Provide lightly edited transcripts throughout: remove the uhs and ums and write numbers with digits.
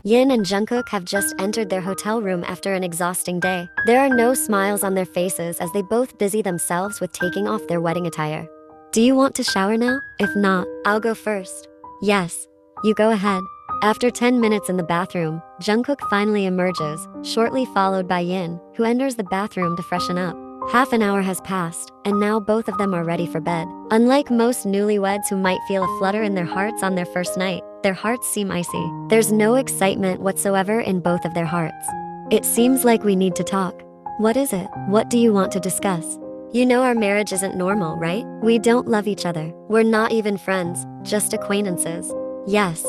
Yin and Jungkook have just entered their hotel room after an exhausting day. There are no smiles on their faces as they both busy themselves with taking off their wedding attire. Do you want to shower now? If not, I'll go first. Yes, you go ahead. After 10 minutes in the bathroom, Jungkook finally emerges, shortly followed by Yin, who enters the bathroom to freshen up. Half an hour has passed, and now both of them are ready for bed. Unlike most newlyweds who might feel a flutter in their hearts on their first night, their hearts seem icy. There's no excitement whatsoever in both of their hearts. It seems like we need to talk. What is it? What do you want to discuss? You know our marriage isn't normal, right? We don't love each other. We're not even friends, just acquaintances. Yes.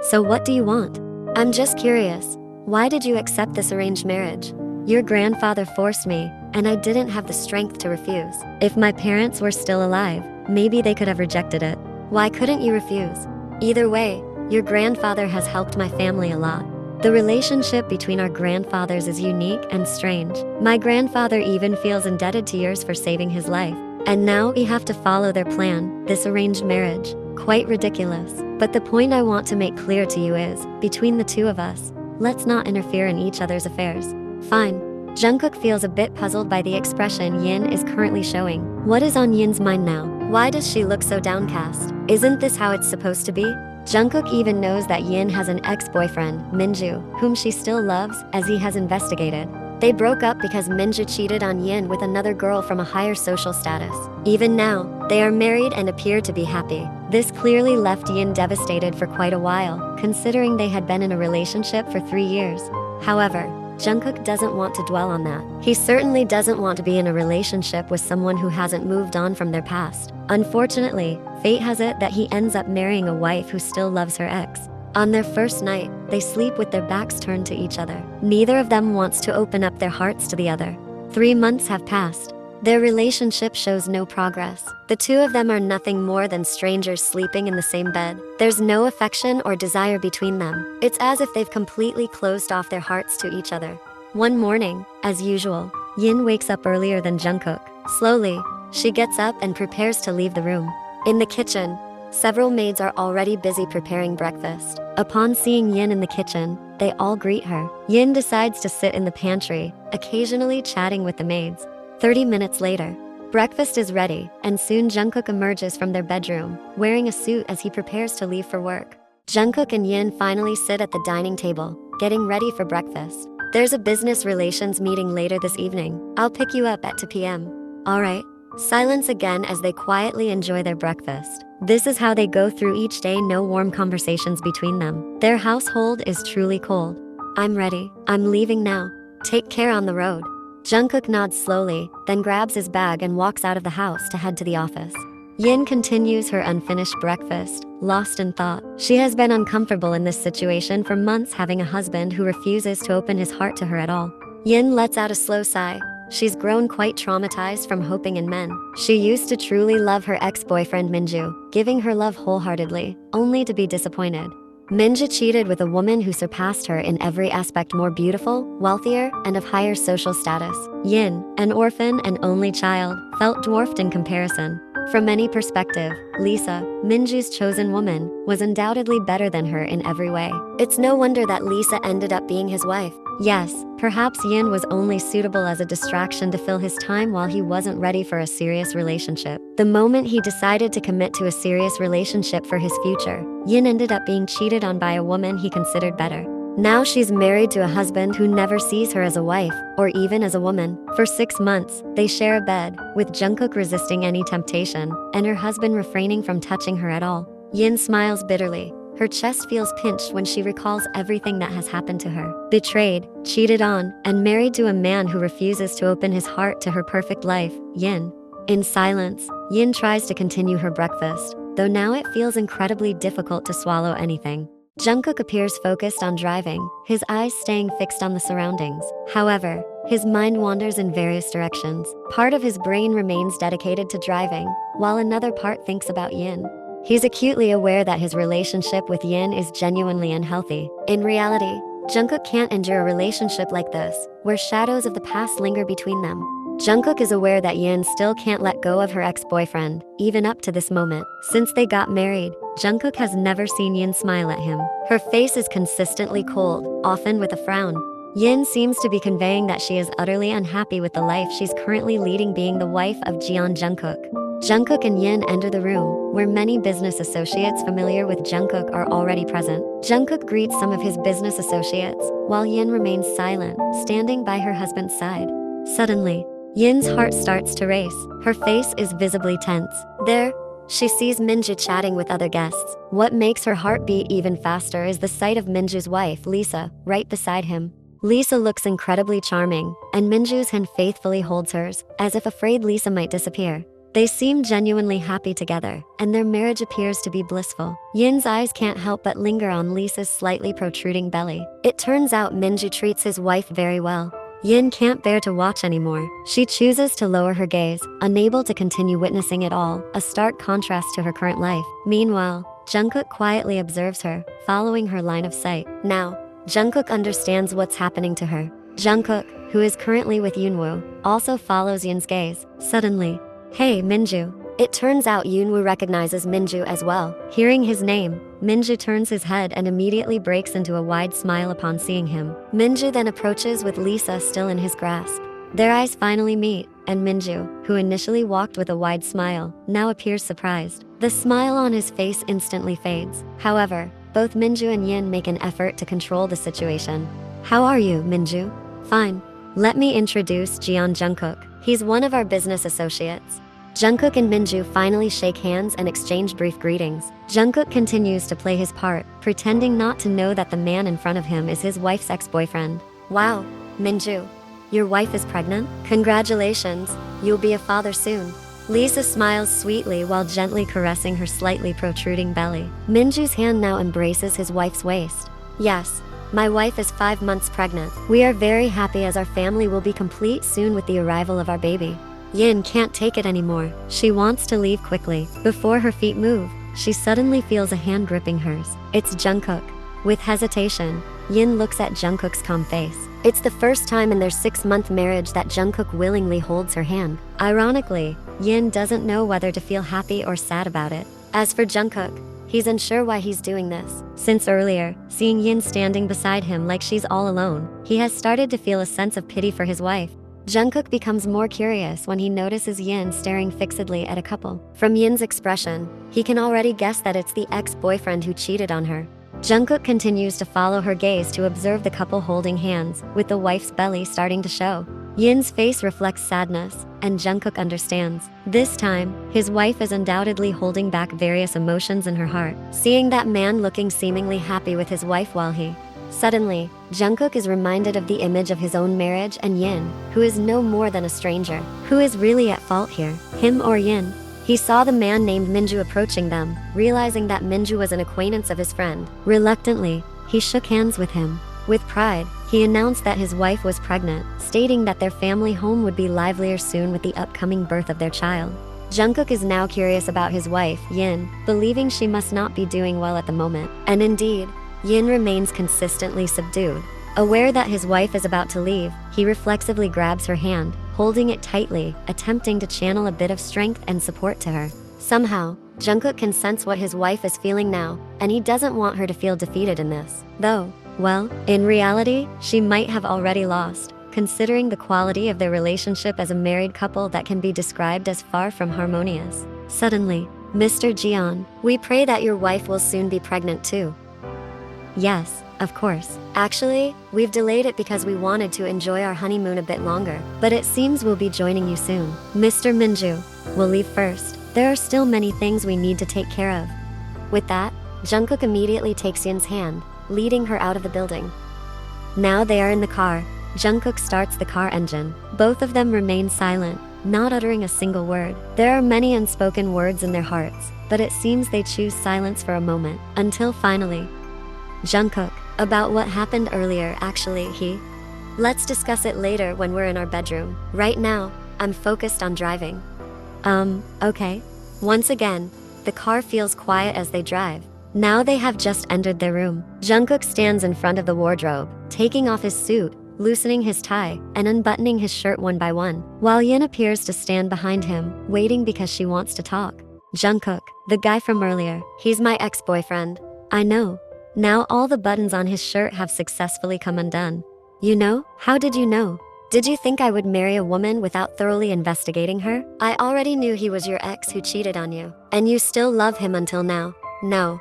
So what do you want? I'm just curious. Why did you accept this arranged marriage? Your grandfather forced me, and I didn't have the strength to refuse. If my parents were still alive, maybe they could have rejected it. Why couldn't you refuse? Either way, your grandfather has helped my family a lot. The relationship between our grandfathers is unique and strange. My grandfather even feels indebted to yours for saving his life. And now we have to follow their plan, this arranged marriage. Quite ridiculous. But the point I want to make clear to you is, between the two of us, let's not interfere in each other's affairs. Fine. Jungkook feels a bit puzzled by the expression Yin is currently showing. What is on Yin's mind now? Why does she look so downcast? Isn't this how it's supposed to be? Jungkook even knows that Yin has an ex-boyfriend, Minju, whom she still loves, as he has investigated. They broke up because Minju cheated on Yin with another girl from a higher social status. Even now, they are married and appear to be happy. This clearly left Yin devastated for quite a while, considering they had been in a relationship for 3 years. However, Jungkook doesn't want to dwell on that. He certainly doesn't want to be in a relationship with someone who hasn't moved on from their past. Unfortunately, fate has it that he ends up marrying a wife who still loves her ex. On their first night, they sleep with their backs turned to each other. Neither of them wants to open up their hearts to the other. 3 months have passed. Their relationship shows no progress. The two of them are nothing more than strangers sleeping in the same bed. There's no affection or desire between them. It's as if they've completely closed off their hearts to each other. One morning, as usual, Yin wakes up earlier than Jungkook. Slowly, she gets up and prepares to leave the room. In the kitchen, several maids are already busy preparing breakfast. Upon seeing Yin in the kitchen, they all greet her. Yin decides to sit in the pantry, occasionally chatting with the maids. 30 minutes later, breakfast is ready, and soon Jungkook emerges from their bedroom, wearing a suit as he prepares to leave for work. Jungkook and Yin finally sit at the dining table, getting ready for breakfast. There's a business relations meeting later this evening. I'll pick you up at 2 p.m. Alright. Silence again as they quietly enjoy their breakfast. This is how they go through each day, no warm conversations between them. Their household is truly cold. I'm ready. I'm leaving now. Take care on the road. Jungkook nods slowly, then grabs his bag and walks out of the house to head to the office. Yin continues her unfinished breakfast, lost in thought. She has been uncomfortable in this situation for months, having a husband who refuses to open his heart to her at all. Yin lets out a slow sigh. She's grown quite traumatized from hoping in men. She used to truly love her ex-boyfriend Minju, giving her love wholeheartedly, only to be disappointed. Minju cheated with a woman who surpassed her in every aspect, more beautiful, wealthier, and of higher social status. Yin, an orphan and only child, felt dwarfed in comparison. From any perspective, Lisa, Minju's chosen woman, was undoubtedly better than her in every way. It's no wonder that Lisa ended up being his wife. Yes, perhaps Yin was only suitable as a distraction to fill his time while he wasn't ready for a serious relationship. The moment he decided to commit to a serious relationship for his future, Yin ended up being cheated on by a woman he considered better. Now she's married to a husband who never sees her as a wife, or even as a woman. For 6 months, they share a bed, with Jungkook resisting any temptation, and her husband refraining from touching her at all. Yin smiles bitterly. Her chest feels pinched when she recalls everything that has happened to her. Betrayed, cheated on, and married to a man who refuses to open his heart to her perfect life, Yin. In silence, Yin tries to continue her breakfast, though now it feels incredibly difficult to swallow anything. Jungkook appears focused on driving, his eyes staying fixed on the surroundings. However, his mind wanders in various directions. Part of his brain remains dedicated to driving, while another part thinks about Yin. He's acutely aware that his relationship with Yin is genuinely unhealthy. In reality, Jungkook can't endure a relationship like this, where shadows of the past linger between them. Jungkook is aware that Yin still can't let go of her ex-boyfriend, even up to this moment. Since they got married, Jungkook has never seen Yin smile at him. Her face is consistently cold, often with a frown. Yin seems to be conveying that she is utterly unhappy with the life she's currently leading, being the wife of Jungkook. Jungkook and Yin enter the room, where many business associates familiar with Jungkook are already present. Jungkook greets some of his business associates, while Yin remains silent, standing by her husband's side. Suddenly, Yin's heart starts to race. Her face is visibly tense. There, she sees Minju chatting with other guests. What makes her heart beat even faster is the sight of Minju's wife, Lisa, right beside him. Lisa looks incredibly charming, and Minju's hand faithfully holds hers, as if afraid Lisa might disappear. They seem genuinely happy together, and their marriage appears to be blissful. Yin's eyes can't help but linger on Lisa's slightly protruding belly. It turns out Minju treats his wife very well. Yin can't bear to watch anymore. She chooses to lower her gaze, unable to continue witnessing it all, a stark contrast to her current life. Meanwhile, Jungkook quietly observes her, following her line of sight. Now, Jungkook understands what's happening to her. Jungkook, who is currently with Yoonwoo, also follows Yin's gaze. Suddenly, "Hey, Minju." It turns out Yoonwoo recognizes Minju as well. Hearing his name, Minju turns his head and immediately breaks into a wide smile upon seeing him. Minju then approaches with Lisa still in his grasp. Their eyes finally meet, and Minju, who initially walked with a wide smile, now appears surprised. The smile on his face instantly fades. However, both Minju and Yin make an effort to control the situation. "How are you, Minju?" "Fine. Let me introduce Jungkook. He's one of our business associates." Jungkook and Minju finally shake hands and exchange brief greetings. Jungkook continues to play his part, pretending not to know that the man in front of him is his wife's ex-boyfriend. "Wow, Minju, your wife is pregnant? Congratulations, you'll be a father soon." Lisa smiles sweetly while gently caressing her slightly protruding belly. Minju's hand now embraces his wife's waist. "Yes, my wife is 5 months pregnant. We are very happy as our family will be complete soon with the arrival of our baby." Yin can't take it anymore. She wants to leave quickly. Before her feet move, she suddenly feels a hand gripping hers. It's Jungkook. With hesitation, Yin looks at Jungkook's calm face. It's the first time in their 6-month marriage that Jungkook willingly holds her hand. Ironically, Yin doesn't know whether to feel happy or sad about it. As for Jungkook, he's unsure why he's doing this. Since earlier, seeing Yin standing beside him like she's all alone, he has started to feel a sense of pity for his wife. Jungkook becomes more curious when he notices Yin staring fixedly at a couple. From Yin's expression, he can already guess that it's the ex-boyfriend who cheated on her. Jungkook continues to follow her gaze to observe the couple holding hands, with the wife's belly starting to show. Yin's face reflects sadness, and Jungkook understands. This time, his wife is undoubtedly holding back various emotions in her heart. Seeing that man looking seemingly happy with his wife while he Suddenly, Jungkook is reminded of the image of his own marriage and Yin, who is no more than a stranger. Who is really at fault here, him or Yin? He saw the man named Minju approaching them, realizing that Minju was an acquaintance of his friend. Reluctantly, he shook hands with him. With pride, he announced that his wife was pregnant, stating that their family home would be livelier soon with the upcoming birth of their child. Jungkook is now curious about his wife, Yin, believing she must not be doing well at the moment. And indeed, Yin remains consistently subdued. Aware that his wife is about to leave, he reflexively grabs her hand, holding it tightly, attempting to channel a bit of strength and support to her. Somehow, Jungkook can sense what his wife is feeling now, and he doesn't want her to feel defeated in this. Though, well, in reality, she might have already lost, considering the quality of their relationship as a married couple that can be described as far from harmonious. Suddenly, "Mr. Jeon, we pray that your wife will soon be pregnant too." "Yes, of course. Actually, we've delayed it because we wanted to enjoy our honeymoon a bit longer, but it seems we'll be joining you soon. Mr. Minju, we'll leave first. There are still many things we need to take care of." With that, Jungkook immediately takes Yin's hand, leading her out of the building. Now they are in the car. Jungkook starts the car engine. Both of them remain silent, not uttering a single word. There are many unspoken words in their hearts, but it seems they choose silence for a moment, until finally, "Jungkook, about what happened earlier actually Let's discuss it later when we're in our bedroom. Right now, I'm focused on driving." Okay." Once again, the car feels quiet as they drive. Now they have just entered their room. Jungkook stands in front of the wardrobe, taking off his suit, loosening his tie and unbuttoning his shirt one by one, while Yin appears to stand behind him, waiting because she wants to talk. Jungkook, the guy from earlier, he's my ex-boyfriend. I know. Now all the buttons on his shirt have successfully come undone. You know? How did you know? Did you think I would marry a woman without thoroughly investigating her? I already knew he was your ex who cheated on you. And you still love him until now. No.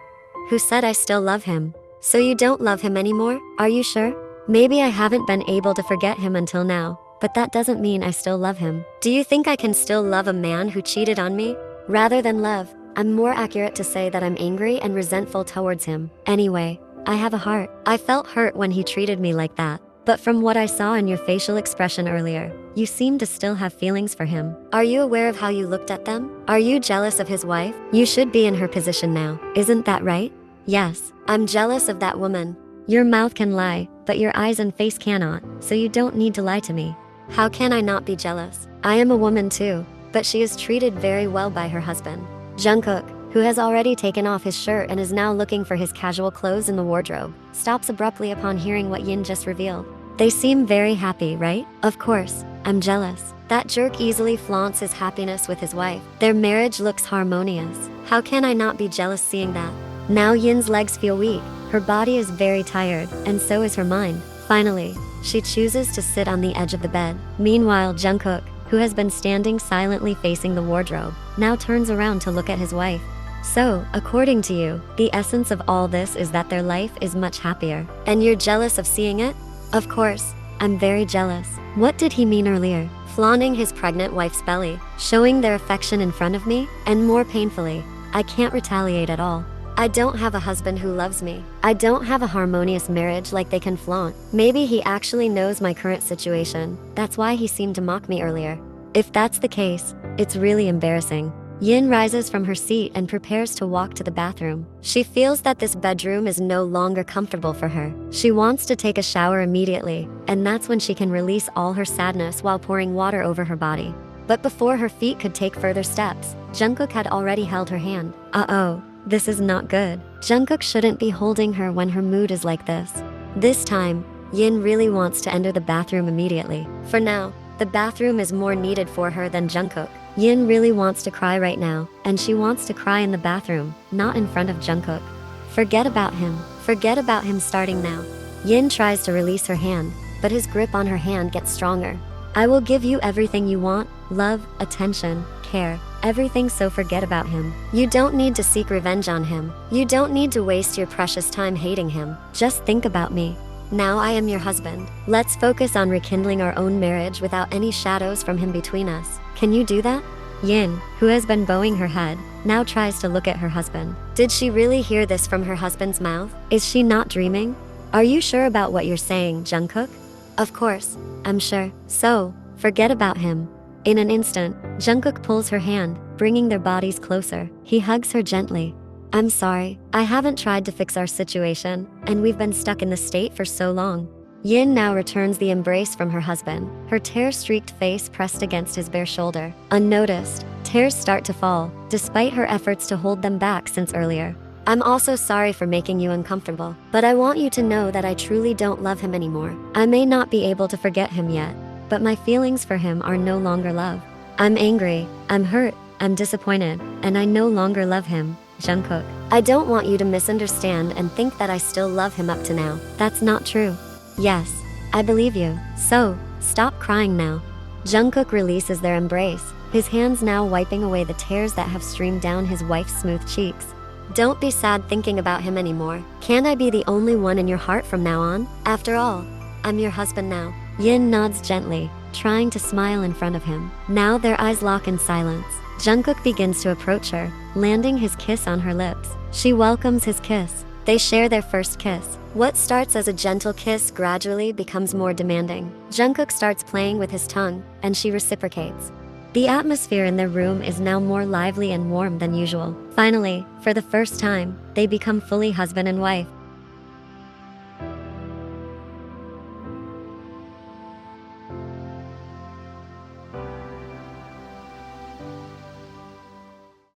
Who said I still love him? So you don't love him anymore? Are you sure? Maybe I haven't been able to forget him until now, but that doesn't mean I still love him. Do you think I can still love a man who cheated on me? Rather than love, I'm more accurate to say that I'm angry and resentful towards him. Anyway, I have a heart. I felt hurt when he treated me like that. But from what I saw in your facial expression earlier, you seem to still have feelings for him. Are you aware of how you looked at them? Are you jealous of his wife? You should be in her position now. Isn't that right? Yes, I'm jealous of that woman. Your mouth can lie, but your eyes and face cannot, so you don't need to lie to me. How can I not be jealous? I am a woman too, but she is treated very well by her husband. Jungkook, who has already taken off his shirt and is now looking for his casual clothes in the wardrobe, stops abruptly upon hearing what Yin just revealed. They seem very happy, right? Of course, I'm jealous. That jerk easily flaunts his happiness with his wife. Their marriage looks harmonious. How can I not be jealous seeing that? Now Yin's legs feel weak. Her body is very tired, and so is her mind. Finally, she chooses to sit on the edge of the bed. Meanwhile, Jungkook, who has been standing silently facing the wardrobe, now turns around to look at his wife. So, according to you, the essence of all this is that their life is much happier. And you're jealous of seeing it? Of course, I'm very jealous. What did he mean earlier? Flaunting his pregnant wife's belly, showing their affection in front of me, and more painfully, I can't retaliate at all. I don't have a husband who loves me. I don't have a harmonious marriage like they can flaunt. Maybe he actually knows my current situation. That's why he seemed to mock me earlier. If that's the case, it's really embarrassing. Yin rises from her seat and prepares to walk to the bathroom. She feels that this bedroom is no longer comfortable for her. She wants to take a shower immediately, and that's when she can release all her sadness while pouring water over her body. But before her feet could take further steps, Jungkook had already held her hand. Uh-oh, this is not good. Jungkook shouldn't be holding her when her mood is like this. This time, Yin really wants to enter the bathroom immediately. For now, the bathroom is more needed for her than Jungkook. Yin really wants to cry right now, and she wants to cry in the bathroom, not in front of Jungkook. Forget about him. Forget about him starting now. Yin tries to release her hand, but his grip on her hand gets stronger. I will give you everything you want, love, attention, care, everything, so forget about him. You don't need to seek revenge on him. You don't need to waste your precious time hating him. Just think about me. Now I am your husband. Let's focus on rekindling our own marriage without any shadows from him between us. Can you do that? Yin, who has been bowing her head, now tries to look at her husband. Did she really hear this from her husband's mouth? Is she not dreaming? Are you sure about what you're saying, Jungkook? Of course, I'm sure. So, forget about him. In an instant, Jungkook pulls her hand, bringing their bodies closer. He hugs her gently. I'm sorry, I haven't tried to fix our situation, and we've been stuck in this state for so long. Yin now returns the embrace from her husband, her tear-streaked face pressed against his bare shoulder. Unnoticed, tears start to fall, despite her efforts to hold them back since earlier. I'm also sorry for making you uncomfortable, but I want you to know that I truly don't love him anymore. I may not be able to forget him yet, but my feelings for him are no longer love. I'm angry, I'm hurt, I'm disappointed, and I no longer love him. Jungkook, I don't want you to misunderstand and think that I still love him up to now. That's not true. Yes, I believe you. So, stop crying now. Jungkook releases their embrace, his hands now wiping away the tears that have streamed down his wife's smooth cheeks. Don't be sad thinking about him anymore. Can't I be the only one in your heart from now on? After all, I'm your husband now. Yin nods gently, trying to smile in front of him. Now their eyes lock in silence. Jungkook begins to approach her, landing his kiss on her lips. She welcomes his kiss. They share their first kiss. What starts as a gentle kiss gradually becomes more demanding. Jungkook starts playing with his tongue, and she reciprocates. The atmosphere in their room is now more lively and warm than usual. Finally, for the first time, they become fully husband and wife.